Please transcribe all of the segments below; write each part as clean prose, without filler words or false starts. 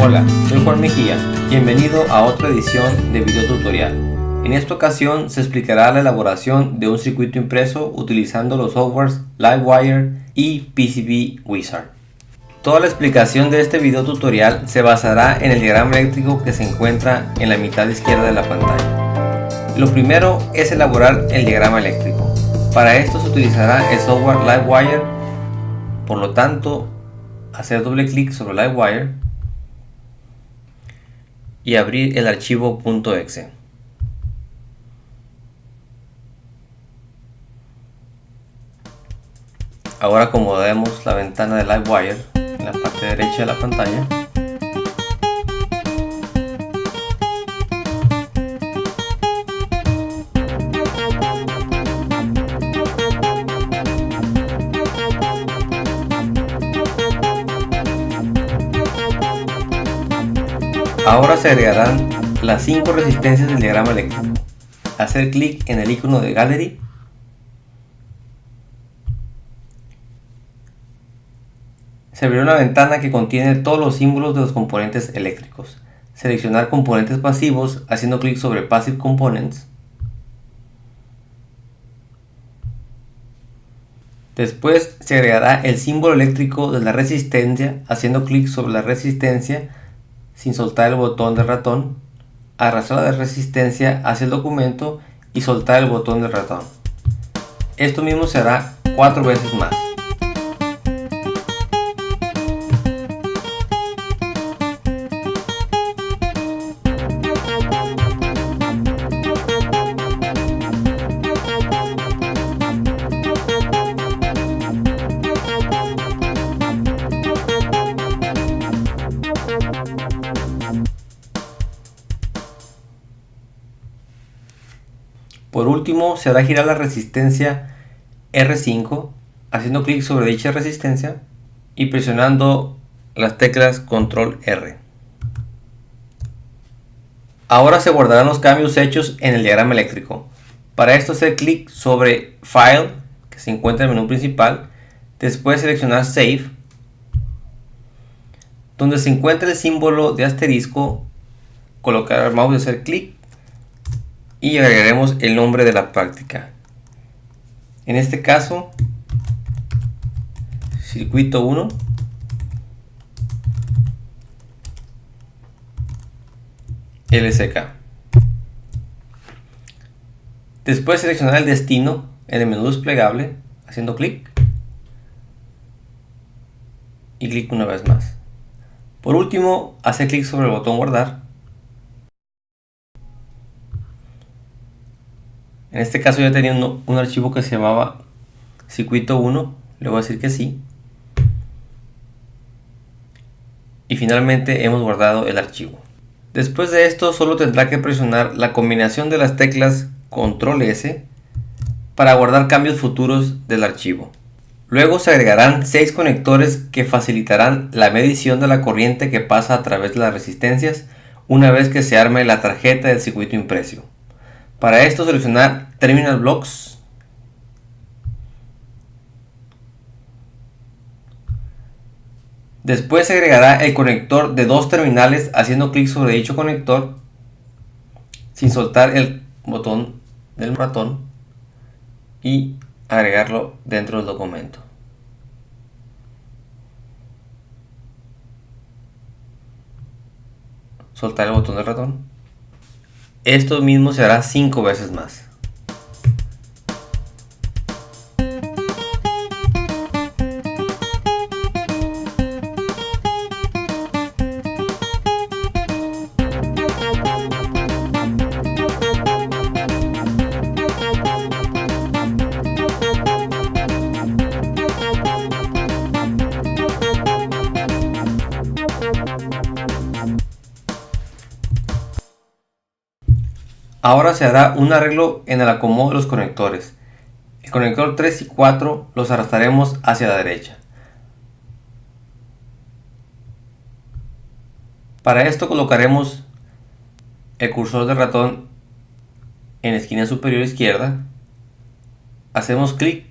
Hola, soy Juan Mejía, bienvenido a otra edición de video tutorial. En esta ocasión se explicará la elaboración de un circuito impreso utilizando los softwares Livewire y PCB Wizard. Toda la explicación de este video tutorial se basará en el diagrama eléctrico que se encuentra en la mitad izquierda de la pantalla. Lo primero es elaborar el diagrama eléctrico. Para esto se utilizará el software Livewire, por lo tanto, hacer doble clic sobre Livewire y abrir el archivo .exe. Ahora acomodemos la ventana de Livewire en la parte derecha de la pantalla. Ahora se agregarán las 5 resistencias del diagrama eléctrico. Hacer clic en el icono de Gallery. Se abrirá una ventana que contiene todos los símbolos de los componentes eléctricos. Seleccionar componentes pasivos haciendo clic sobre Passive Components. Después se agregará el símbolo eléctrico de la resistencia haciendo clic sobre la resistencia sin soltar el botón del ratón, arrastrar la resistencia hacia el documento y soltar el botón del ratón. Esto mismo se hará 4 veces más. Por último, se hará girar la resistencia R5 haciendo clic sobre dicha resistencia y presionando las teclas Control R. Ahora se guardarán los cambios hechos en el diagrama eléctrico. Para esto hacer clic sobre File, que se encuentra en el menú principal, después seleccionar Save, donde se encuentra el símbolo de asterisco, colocar el mouse y hacer clic y agregaremos el nombre de la práctica. En este caso, circuito 1 LCK. Después seleccionar el destino en el menú desplegable haciendo clic y clic una vez más. Por último, hacer clic sobre el botón guardar. En este caso ya tenía un archivo que se llamaba circuito 1, le voy a decir que sí. Y finalmente hemos guardado el archivo. Después de esto solo tendrá que presionar la combinación de las teclas Control S para guardar cambios futuros del archivo. Luego se agregarán 6 conectores que facilitarán la medición de la corriente que pasa a través de las resistencias una vez que se arme la tarjeta del circuito impreso. Para esto seleccionar Terminal Blocks. Después se agregará el conector de 2 terminales haciendo clic sobre dicho conector sin soltar el botón del ratón y agregarlo dentro del documento. Soltar el botón del ratón. Esto mismo se hará 5 veces más. Ahora se hará un arreglo en el acomodo de los conectores. El conector 3 y 4 los arrastraremos hacia la derecha. Para esto colocaremos el cursor del ratón en la esquina superior izquierda, hacemos clic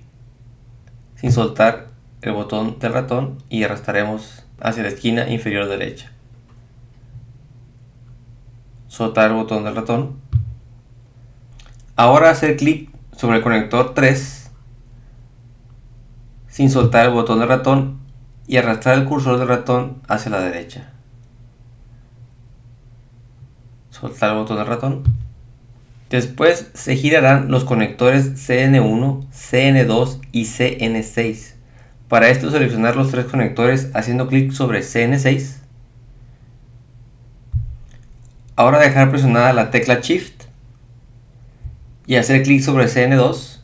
sin soltar el botón del ratón y arrastraremos hacia la esquina inferior derecha. soltar el botón del ratón. Ahora hacer clic sobre el conector 3 sin soltar el botón del ratón y arrastrar el cursor del ratón hacia la derecha. Soltar el botón del ratón. Después se girarán los conectores CN1, CN2 y CN6. Para esto seleccionar los tres conectores haciendo clic sobre CN6. Ahora dejar presionada la tecla Shift y hacer clic sobre CN2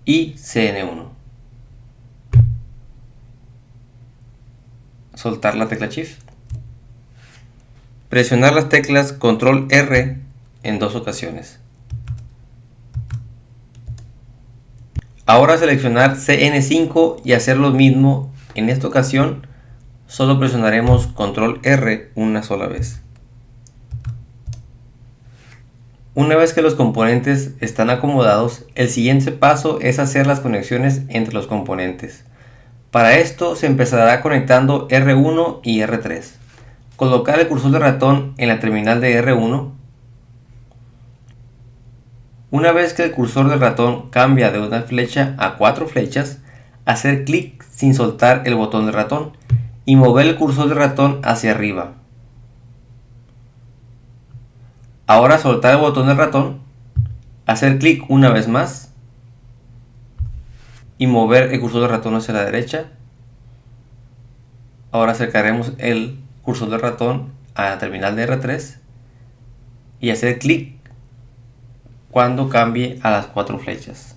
y CN1. Soltar la tecla Shift. Presionar las teclas Control R en 2 ocasiones. Ahora seleccionar CN5 y hacer lo mismo. En esta ocasión solo presionaremos Control R una sola vez. Una vez que los componentes están acomodados, el siguiente paso es hacer las conexiones entre los componentes. Para esto se empezará conectando R1 y R3. Colocar el cursor de ratón en la terminal de R1. Una vez que el cursor del ratón cambia de una flecha a 4 flechas, hacer clic sin soltar el botón del ratón y mover el cursor del ratón hacia arriba. Ahora soltar el botón del ratón, hacer clic una vez más y mover el cursor del ratón hacia la derecha. Ahora acercaremos el cursor del ratón a la terminal de R3 y hacer clic cuando cambie a las 4 flechas.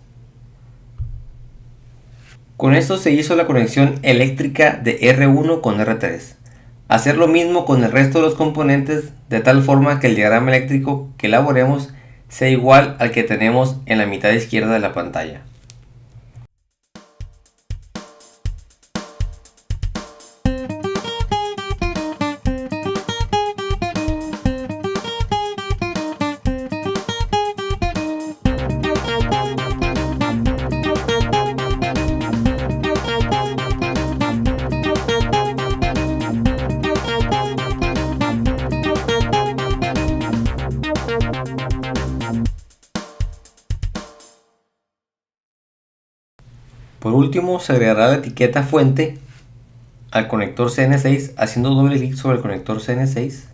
Con esto se hizo la conexión eléctrica de R1 con R3. Hacer lo mismo con el resto de los componentes de tal forma que el diagrama eléctrico que elaboremos sea igual al que tenemos en la mitad izquierda de la pantalla. Por último, se agregará la etiqueta fuente al conector CN6 haciendo doble clic sobre el conector CN6.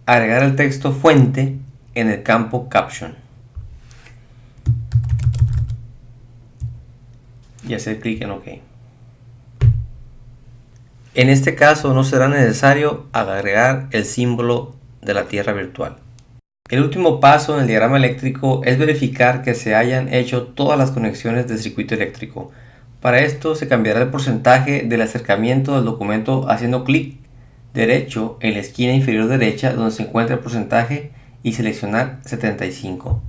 Agregar el texto fuente en el campo Caption. Y hacer clic en OK. En este caso no será necesario agregar el símbolo de la tierra virtual. El último paso en el diagrama eléctrico es verificar que se hayan hecho todas las conexiones del circuito eléctrico. Para esto se cambiará el porcentaje del acercamiento del documento haciendo clic derecho en la esquina inferior derecha donde se encuentra el porcentaje y seleccionar 75.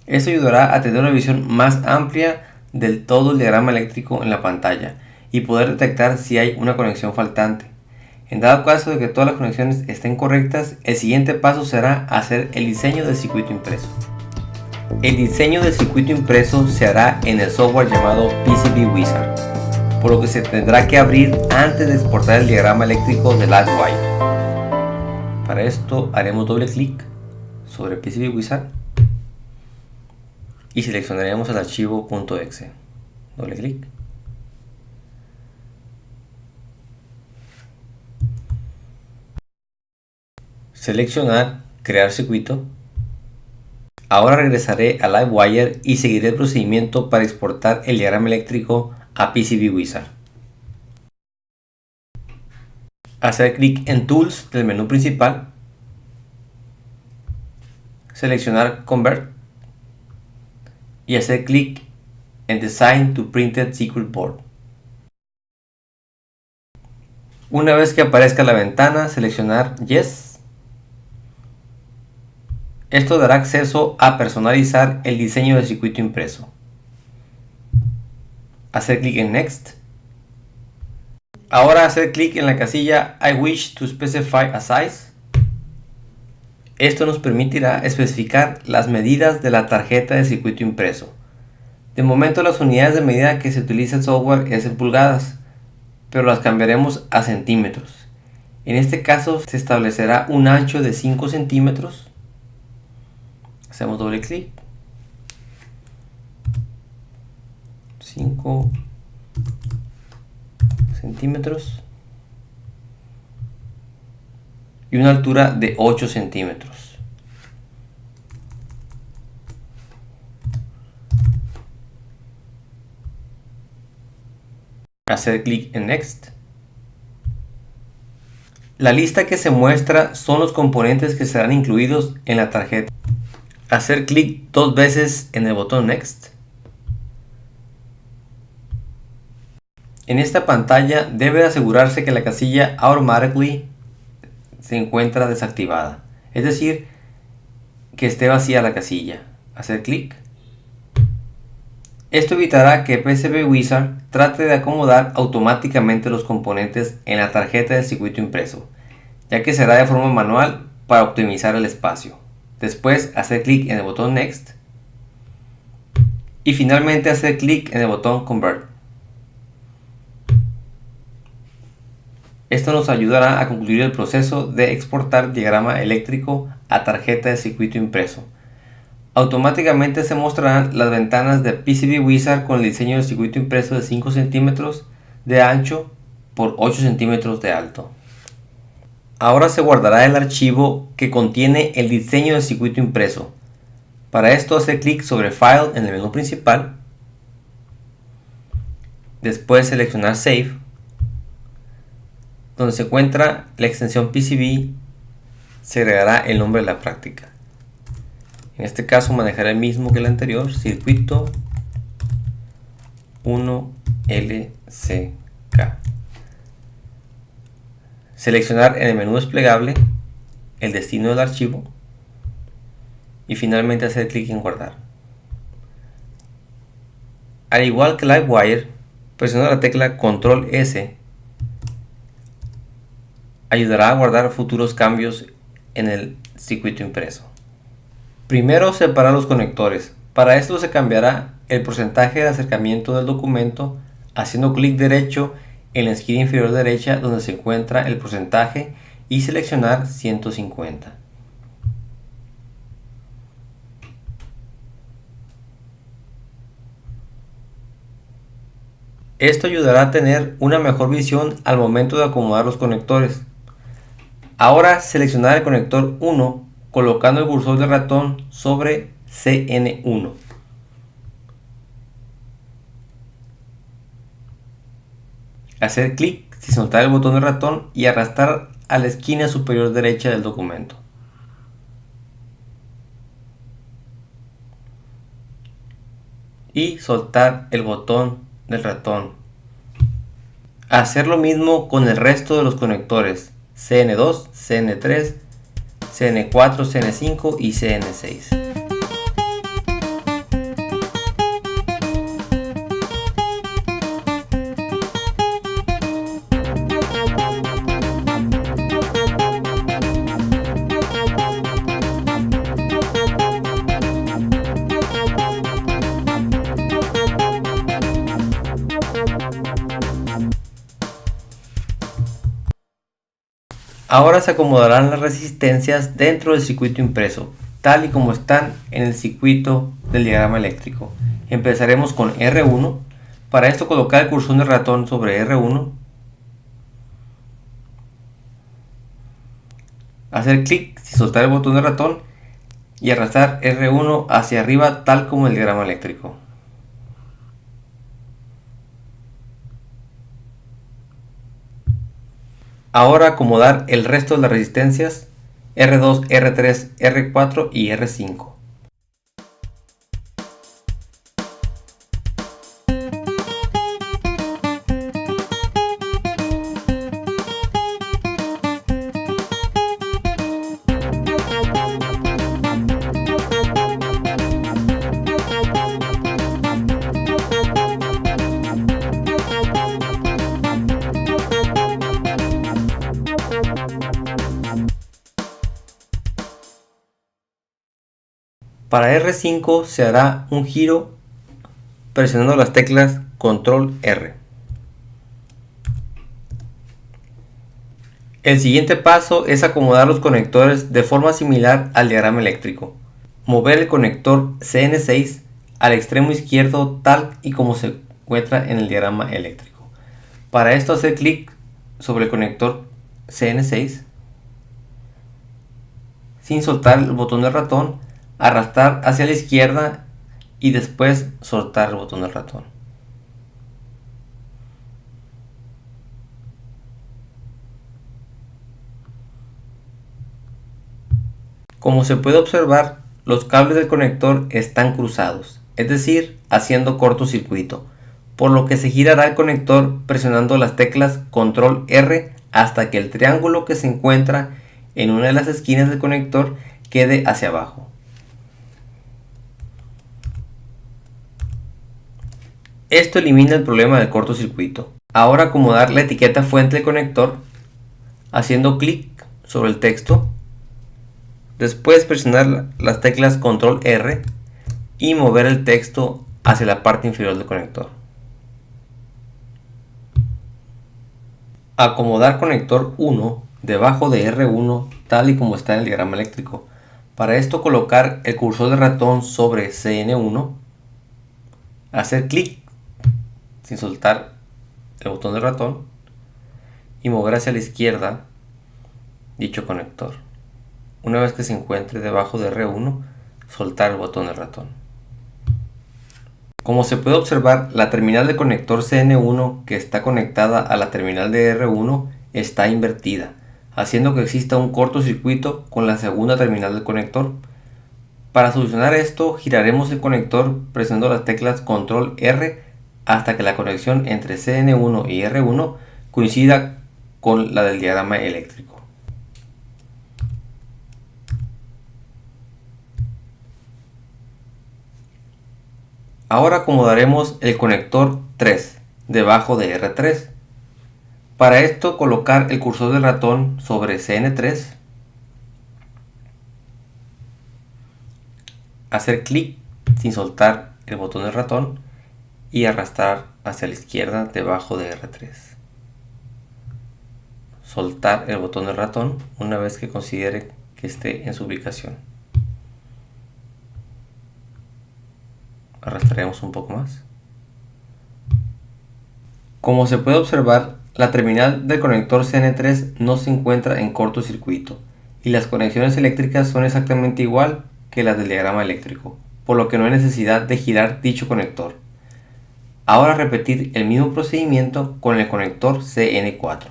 Esto ayudará a tener una visión más amplia del todo el diagrama eléctrico en la pantalla y poder detectar si hay una conexión faltante. En dado caso de que todas las conexiones estén correctas, el siguiente paso será hacer el diseño del circuito impreso. El diseño del circuito impreso se hará en el software llamado PCB Wizard, por lo que se tendrá que abrir antes de exportar el diagrama eléctrico de LiveWire. Para esto haremos doble clic sobre PCB Wizard y seleccionaremos el archivo .exe. Doble clic. Seleccionar crear circuito. Ahora regresaré a LiveWire y seguiré el procedimiento para exportar el diagrama eléctrico a PCB Wizard. Hacer clic en Tools del menú principal. Seleccionar Convert y hacer clic en Design to Printed Circuit Board. Una vez que aparezca la ventana, seleccionar Yes. Esto dará acceso a personalizar el diseño del circuito impreso. Hacer clic en Next. Ahora hacer clic en la casilla I wish to specify a size. Esto nos permitirá especificar las medidas de la tarjeta de circuito impreso. De momento las unidades de medida que se utiliza el software es en pulgadas, pero las cambiaremos a centímetros. En este caso se establecerá un ancho de 5 centímetros. Hacemos doble clic. 5 centímetros. Y una altura de 8 centímetros. Hacer clic en Next. La lista que se muestra son los componentes que serán incluidos en la tarjeta. Hacer clic 2 veces en el botón Next. En esta pantalla debe asegurarse que la casilla Automatically se encuentra desactivada, es decir, que esté vacía la casilla. Hacer clic. Esto evitará que PCB Wizard trate de acomodar automáticamente los componentes en la tarjeta del circuito impreso, ya que será de forma manual para optimizar el espacio. Después hacer clic en el botón Next y finalmente hacer clic en el botón Convert. Esto nos ayudará a concluir el proceso de exportar diagrama eléctrico a tarjeta de circuito impreso. Automáticamente se mostrarán las ventanas de PCB Wizard con el diseño del circuito impreso de 5 centímetros de ancho por 8 centímetros de alto. Ahora se guardará el archivo que contiene el diseño del circuito impreso. Para esto hacer clic sobre File en el menú principal. Después seleccionar Save, donde se encuentra la extensión PCB, se agregará el nombre de la práctica. En este caso manejaré el mismo que el anterior, circuito 1LCK. Seleccionar en el menú desplegable el destino del archivo y finalmente hacer clic en guardar. Al igual que LiveWire, presionar la tecla Control S ayudará a guardar futuros cambios en el circuito impreso. Primero, separar los conectores. Para esto se cambiará el porcentaje de acercamiento del documento haciendo clic derecho en la esquina inferior derecha donde se encuentra el porcentaje y seleccionar 150. Esto ayudará a tener una mejor visión al momento de acomodar los conectores. Ahora seleccionar el conector 1 colocando el cursor del ratón sobre CN1. Hacer clic sin soltar el botón del ratón y arrastrar a la esquina superior derecha del documento. Y soltar el botón del ratón. Hacer lo mismo con el resto de los conectores CN2, CN3, CN4, CN5 y CN6. Ahora se acomodarán las resistencias dentro del circuito impreso, tal y como están en el circuito del diagrama eléctrico. Empezaremos con R1. Para esto colocar el cursor del ratón sobre R1. Hacer clic sin soltar el botón del ratón y arrastrar R1 hacia arriba tal como el diagrama eléctrico. Ahora acomodar el resto de las resistencias R2, R3, R4 y R5. Para R5 se hará un giro presionando las teclas Control R. El siguiente paso es acomodar los conectores de forma similar al diagrama eléctrico. Mover el conector CN6 al extremo izquierdo tal y como se encuentra en el diagrama eléctrico. Para esto hacer clic sobre el conector CN6 sin soltar el botón del ratón, arrastrar hacia la izquierda y después soltar el botón del ratón. Como se puede observar, los cables del conector están cruzados, es decir, haciendo cortocircuito, por lo que se girará el conector presionando las teclas Control R hasta que el triángulo que se encuentra en una de las esquinas del conector quede hacia abajo. Esto elimina el problema del cortocircuito. Ahora acomodar la etiqueta fuente del conector haciendo clic sobre el texto. Después presionar las teclas Control R y mover el texto hacia la parte inferior del conector. Acomodar conector 1 debajo de R1 tal y como está en el diagrama eléctrico. Para esto colocar el cursor del ratón sobre CN1, hacer clic sin soltar el botón del ratón y mover hacia la izquierda dicho conector. Una vez que se encuentre debajo de R1, soltar el botón del ratón. Como se puede observar, la terminal del conector CN1 que está conectada a la terminal de R1 está invertida, haciendo que exista un cortocircuito con la segunda terminal del conector. Para solucionar esto, giraremos el conector presionando las teclas Control R hasta que la conexión entre CN1 y R1 coincida con la del diagrama eléctrico. Ahora acomodaremos el conector 3 debajo de R3. Para esto colocar el cursor del ratón sobre CN3, hacer clic sin soltar el botón del ratón y arrastrar hacia la izquierda debajo de R3. Soltar el botón del ratón una vez que considere que esté en su ubicación. Arrastraremos un poco más. Como se puede observar, la terminal del conector CN3 no se encuentra en cortocircuito y las conexiones eléctricas son exactamente igual que las del diagrama eléctrico, por lo que no hay necesidad de girar dicho conector. Ahora repetir el mismo procedimiento con el conector CN4.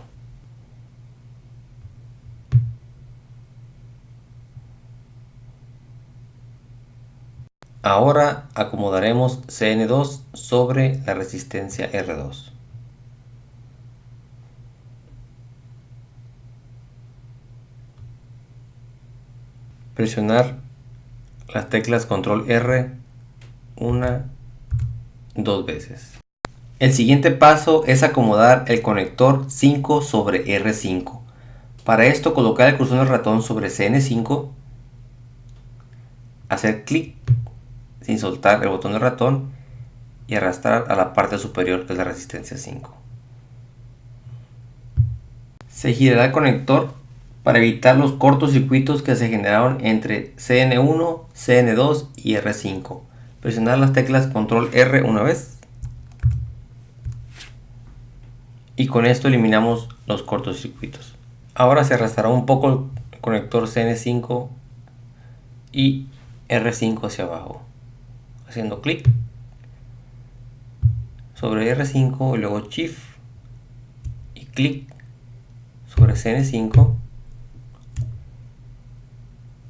Ahora acomodaremos CN2 sobre la resistencia R2. Presionar las teclas Control R dos veces. El siguiente paso es acomodar el conector 5 sobre R5. Para esto colocar el cursor del ratón sobre CN5, hacer clic sin soltar el botón del ratón y arrastrar a la parte superior de la resistencia 5. Se girará el conector para evitar los cortocircuitos que se generaron entre CN1, CN2 y R5. Presionar las teclas Control R una vez y con esto eliminamos los cortocircuitos. Ahora se arrastrará un poco el conector CN5 y R5 hacia abajo, haciendo clic sobre R5 y luego Shift y clic sobre CN5,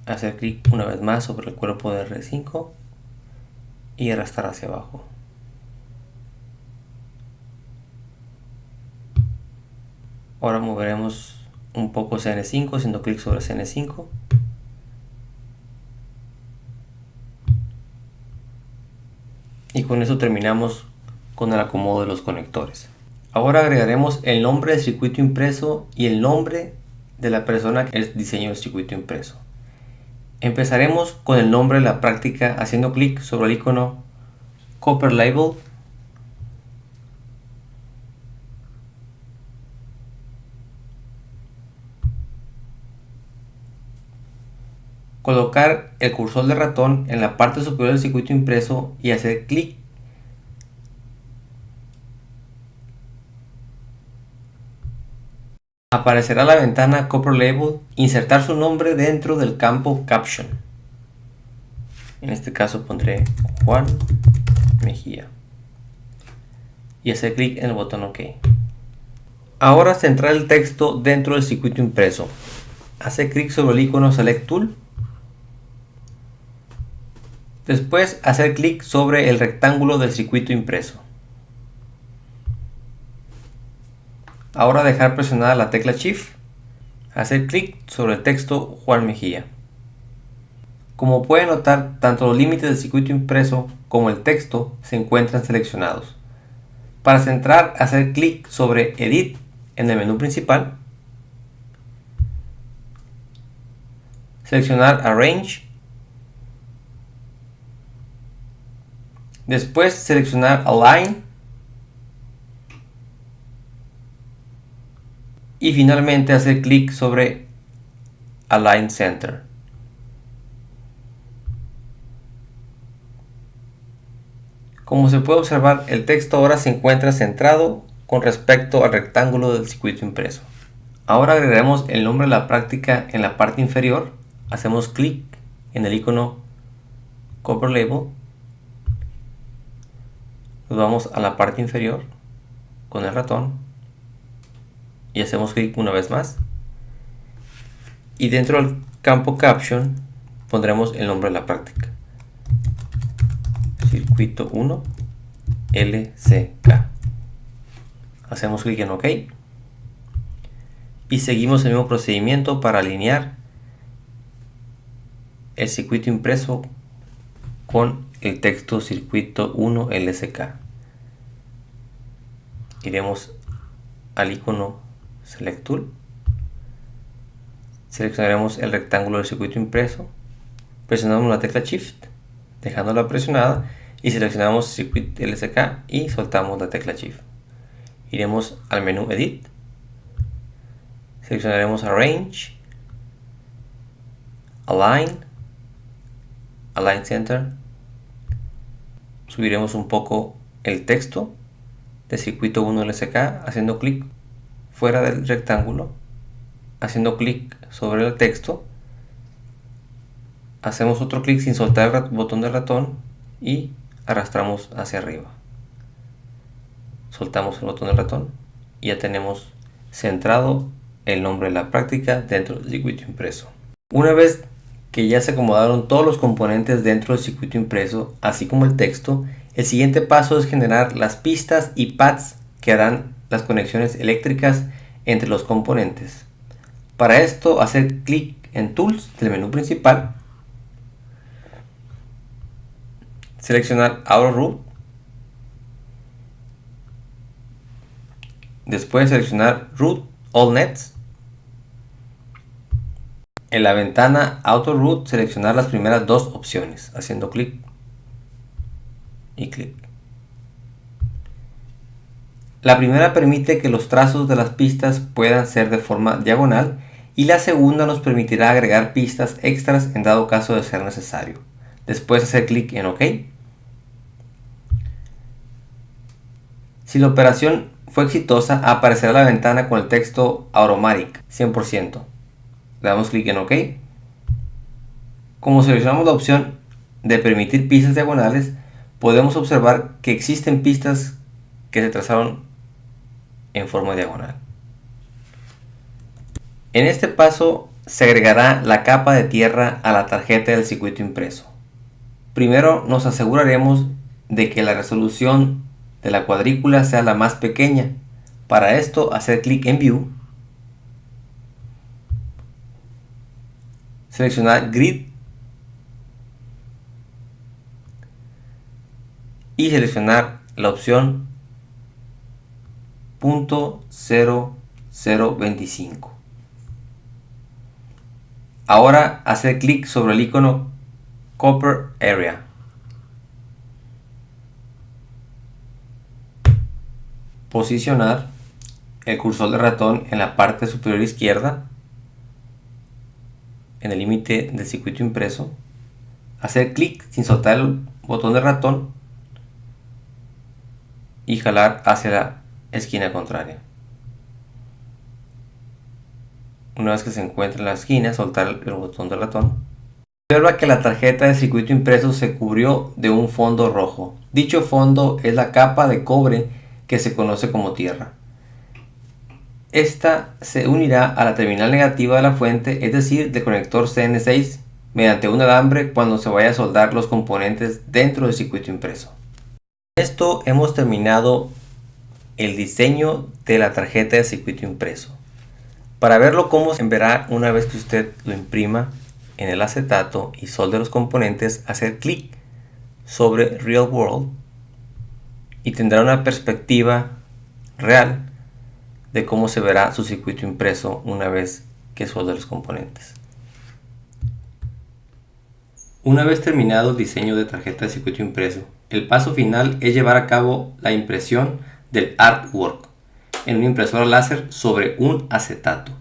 hacer clic una vez más sobre el cuerpo de R5 y arrastrar hacia abajo. Ahora moveremos un poco CN5 haciendo clic sobre CN5 y con eso terminamos con el acomodo de los conectores. Ahora agregaremos el nombre del circuito impreso y el nombre de la persona que diseñó el circuito impreso. Empezaremos con el nombre de la práctica haciendo clic sobre el icono Copper Label Colocar el cursor del ratón en la parte superior del circuito impreso y hacer clic. Aparecerá la ventana Copper Label. Insertar su nombre dentro del campo Caption. En este caso pondré Juan Mejía. Y hacer clic en el botón OK. Ahora centrar el texto dentro del circuito impreso. Hacer clic sobre el icono Select Tool. Después hacer clic sobre el rectángulo del circuito impreso. Ahora dejar presionada la tecla Shift. Hacer clic sobre el texto Juan Mejía. Como pueden notar, tanto los límites del circuito impreso como el texto se encuentran seleccionados. Para centrar, hacer clic sobre Edit en el menú principal. Seleccionar Arrange. Después seleccionar Align. Y finalmente hacer clic sobre Align Center. Como se puede observar, el texto ahora se encuentra centrado con respecto al rectángulo del circuito impreso. Ahora agregaremos el nombre de la práctica en la parte inferior. Hacemos clic en el icono Copper Label. Nos vamos a la parte inferior con el ratón y hacemos clic una vez más. Y dentro del campo Caption pondremos el nombre de la práctica. Circuito 1 LCK. Hacemos clic en OK. Y seguimos el mismo procedimiento para alinear el circuito impreso con el texto circuito 1 LCK. Iremos al icono Select Tool. Seleccionaremos el rectángulo del circuito impreso. Presionamos la tecla Shift, dejándola presionada, y seleccionamos circuito LCK y soltamos la tecla Shift. Iremos al menú Edit. Seleccionaremos Arrange, Align, Align Center. Subiremos un poco el texto de circuito 1 LCK haciendo clic fuera del rectángulo, haciendo clic sobre el texto. Hacemos otro clic sin soltar el botón del ratón y arrastramos hacia arriba. Soltamos el botón del ratón y ya tenemos centrado el nombre de la práctica dentro del circuito impreso. Una vez que ya se acomodaron todos los componentes dentro del circuito impreso, así como el texto, el siguiente paso es generar las pistas y pads que harán las conexiones eléctricas entre los componentes. Para esto, hacer clic en Tools del menú principal, seleccionar Auto Route, después seleccionar Route All Nets. En la ventana Auto Route seleccionar las primeras dos opciones, haciendo clic y clic. La primera permite que los trazos de las pistas puedan ser de forma diagonal, y la segunda nos permitirá agregar pistas extras en dado caso de ser necesario. Después hacer clic en OK. Si la operación fue exitosa, aparecerá la ventana con el texto Automatic 100%. Le damos clic en OK. Como seleccionamos la opción de permitir pistas diagonales, podemos observar que existen pistas que se trazaron en forma diagonal. En este paso se agregará la capa de tierra a la tarjeta del circuito impreso. Primero nos aseguraremos de que la resolución de la cuadrícula sea la más pequeña. Para esto, hacer clic en View, seleccionar Grid y seleccionar la opción .0025. Ahora hacer clic sobre el icono Copper Area. Posicionar el cursor del ratón en la parte superior izquierda en el límite del circuito impreso, hacer clic sin soltar el botón del ratón y jalar hacia la esquina contraria. Una vez que se encuentre en la esquina, soltar el botón del ratón. Observa que la tarjeta de circuito impreso se cubrió de un fondo rojo. Dicho fondo es la capa de cobre que se conoce como tierra. Esta se unirá a la terminal negativa de la fuente, es decir, del conector CN6, mediante un alambre cuando se vaya a soldar los componentes dentro del circuito impreso. Con esto hemos terminado el diseño de la tarjeta de circuito impreso. Para verlo cómo se verá una vez que usted lo imprima en el acetato y solde los componentes, hacer clic sobre Real World y tendrá una perspectiva real de cómo se verá su circuito impreso una vez que solde los componentes. Una vez terminado el diseño de tarjeta de circuito impreso, el paso final es llevar a cabo la impresión del artwork en una impresora láser sobre un acetato.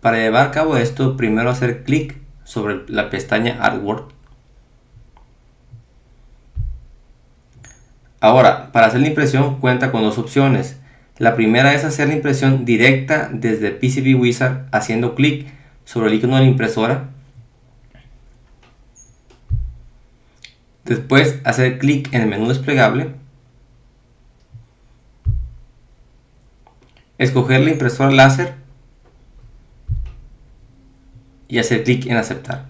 Para llevar a cabo esto, primero hacer clic sobre la pestaña Artwork. Ahora, para hacer la impresión cuenta con dos opciones. La primera es hacer la impresión directa desde PCB Wizard haciendo clic sobre el icono de la impresora. Después hacer clic en el menú desplegable. Escoger la impresora láser y hacer clic en aceptar.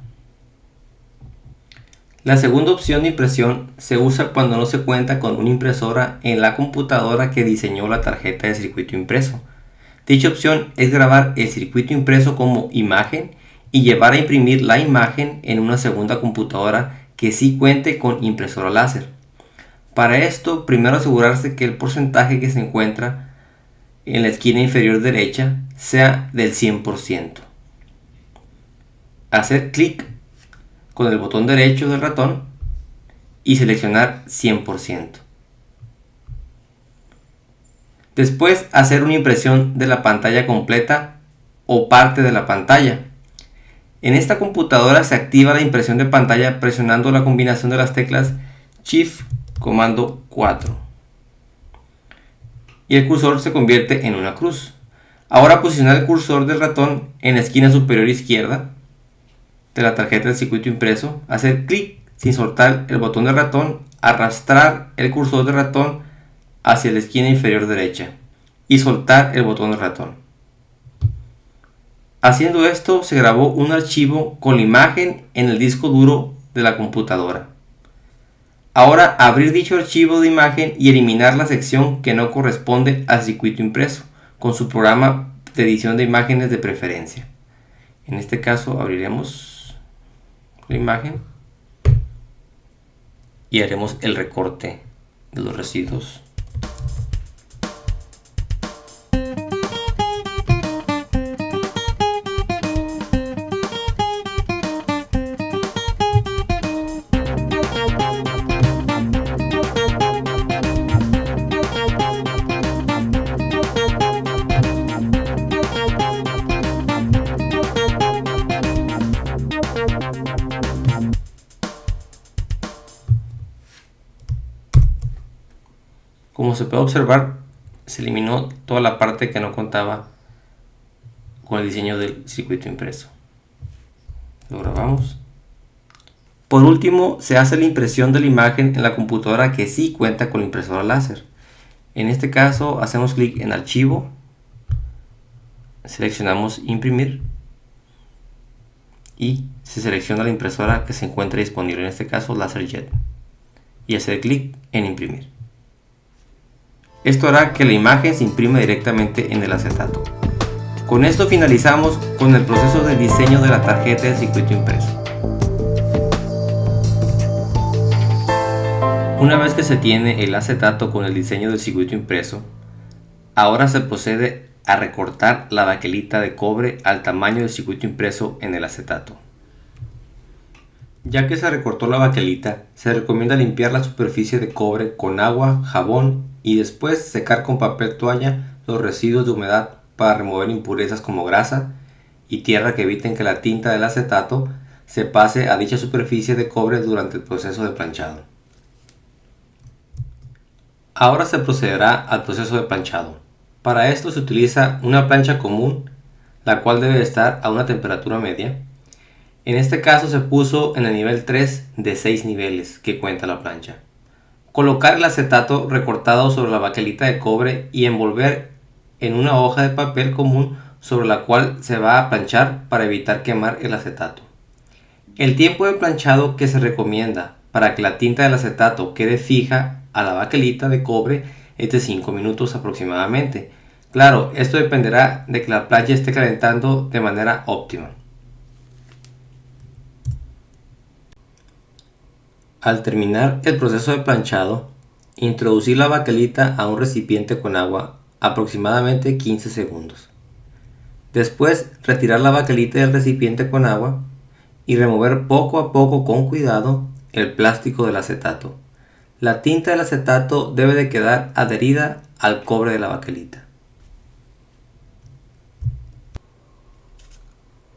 La segunda opción de impresión se usa cuando no se cuenta con una impresora en la computadora que diseñó la tarjeta de circuito impreso. Dicha opción es grabar el circuito impreso como imagen y llevar a imprimir la imagen en una segunda computadora que sí cuente con impresora láser. Para esto, primero asegurarse que el porcentaje que se encuentra en la esquina inferior derecha sea del 100%. Hacer clic con el botón derecho del ratón y seleccionar 100%. Después hacer una impresión de la pantalla completa o parte de la pantalla. En esta computadora se activa la impresión de pantalla presionando la combinación de las teclas Shift comando 4 y el cursor se convierte en una cruz. Ahora posicionar el cursor del ratón en la esquina superior izquierda de la tarjeta de circuito impreso, hacer clic sin soltar el botón del ratón, arrastrar el cursor del ratón hacia la esquina inferior derecha y soltar el botón del ratón. Haciendo esto se grabó un archivo con la imagen en el disco duro de la computadora. Ahora abrir dicho archivo de imagen y eliminar la sección que no corresponde al circuito impreso con su programa de edición de imágenes de preferencia. En este caso abriremos la imagen y haremos el recorte de los residuos. Como se puede observar, se eliminó toda la parte que no contaba con el diseño del circuito impreso. Lo grabamos. Por último, se hace la impresión de la imagen en la computadora que sí cuenta con la impresora láser. En este caso, hacemos clic en Archivo, seleccionamos Imprimir y se selecciona la impresora que se encuentra disponible, en este caso LaserJet, y hacer clic en Imprimir. Esto hará que la imagen se imprima directamente en el acetato. Con esto finalizamos con el proceso de diseño de la tarjeta de circuito impreso. Una vez que se tiene el acetato con el diseño del circuito impreso, ahora se procede a recortar la baquelita de cobre al tamaño del circuito impreso en el acetato. Ya que se recortó la baquelita, se recomienda limpiar la superficie de cobre con agua, jabón y después secar con papel toalla los residuos de humedad para remover impurezas como grasa y tierra que eviten que la tinta del acetato se pase a dicha superficie de cobre durante el proceso de planchado. Ahora se procederá al proceso de planchado. Para esto se utiliza una plancha común, la cual debe estar a una temperatura media. En este caso se puso en el nivel 3 de 6 niveles que cuenta la plancha. Colocar el acetato recortado sobre la baquelita de cobre y envolver en una hoja de papel común sobre la cual se va a planchar para evitar quemar el acetato. El tiempo de planchado que se recomienda para que la tinta del acetato quede fija a la baquelita de cobre es de 5 minutos aproximadamente. Claro, esto dependerá de que la plancha esté calentando de manera óptima. Al terminar el proceso de planchado, introducir la baquelita a un recipiente con agua aproximadamente 15 segundos. Después, retirar la baquelita del recipiente con agua y remover poco a poco con cuidado el plástico del acetato. La tinta del acetato debe de quedar adherida al cobre de la baquelita.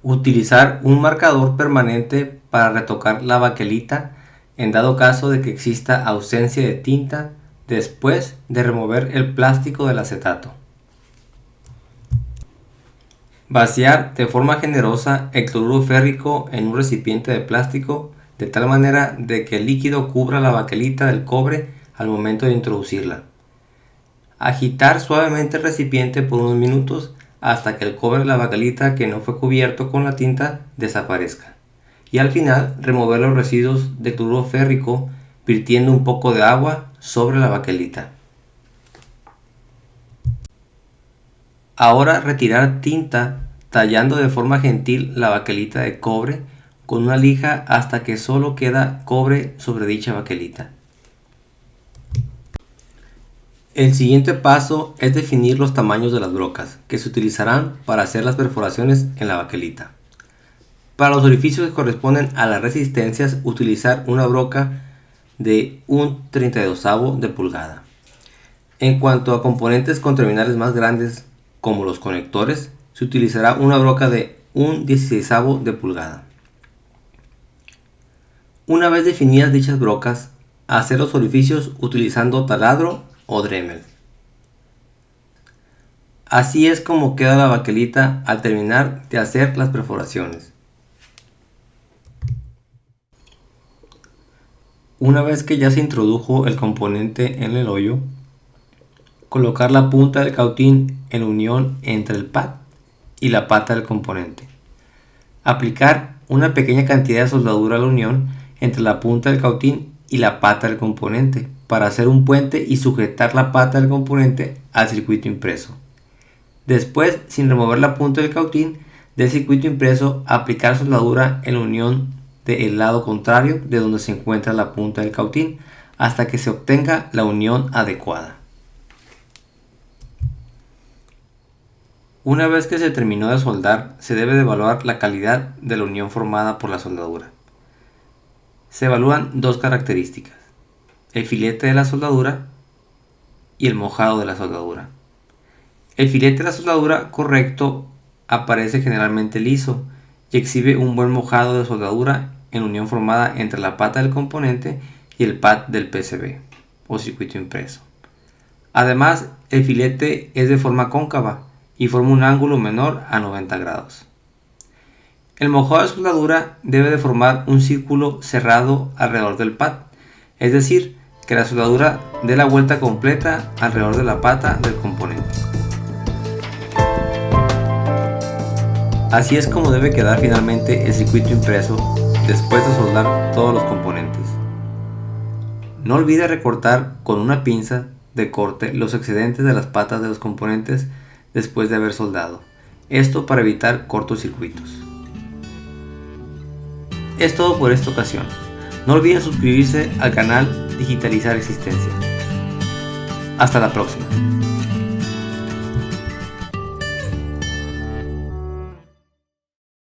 Utilizar un marcador permanente para retocar la baquelita en dado caso de que exista ausencia de tinta después de remover el plástico del acetato. Vaciar de forma generosa el cloruro férrico en un recipiente de plástico de tal manera de que el líquido cubra la baquelita del cobre al momento de introducirla. Agitar suavemente el recipiente por unos minutos hasta que el cobre de la baquelita que no fue cubierto con la tinta desaparezca. Y al final remover los residuos de cloruro férrico virtiendo un poco de agua sobre la baquelita. Ahora retirar tinta tallando de forma gentil la baquelita de cobre con una lija hasta que solo queda cobre sobre dicha baquelita. El siguiente paso es definir los tamaños de las brocas que se utilizarán para hacer las perforaciones en la baquelita. Para los orificios que corresponden a las resistencias, utilizar una broca de un 32avo de pulgada. En cuanto a componentes con terminales más grandes como los conectores, se utilizará una broca de un 16avo de pulgada. Una vez definidas dichas brocas, hacer los orificios utilizando taladro o Dremel. Así es como queda la baquelita al terminar de hacer las perforaciones. Una vez que ya se introdujo el componente en el hoyo, colocar la punta del cautín en unión entre el pad y la pata del componente. Aplicar una pequeña cantidad de soldadura a la unión entre la punta del cautín y la pata del componente para hacer un puente y sujetar la pata del componente al circuito impreso. Después, sin remover la punta del cautín del circuito impreso, aplicar soldadura en la unión del lado contrario de donde se encuentra la punta del cautín hasta que se obtenga la unión adecuada. Una vez que se terminó de soldar, se debe de evaluar la calidad de la unión formada por la soldadura. Se evalúan dos características: el filete de la soldadura y el mojado de la soldadura. El filete de la soldadura correcto aparece generalmente liso y exhibe un buen mojado de soldadura en unión formada entre la pata del componente y el pad del PCB o circuito impreso. Además, el filete es de forma cóncava y forma un ángulo menor a 90 grados. El mojado de soldadura debe de formar un círculo cerrado alrededor del pad, es decir, que la soldadura dé la vuelta completa alrededor de la pata del componente. Así es como debe quedar finalmente el circuito impreso después de soldar todos los componentes. No olvide recortar con una pinza de corte los excedentes de las patas de los componentes después de haber soldado, esto para evitar cortocircuitos. Es todo por esta ocasión. No olviden suscribirse al canal Digitalizar Existencia. Hasta la próxima.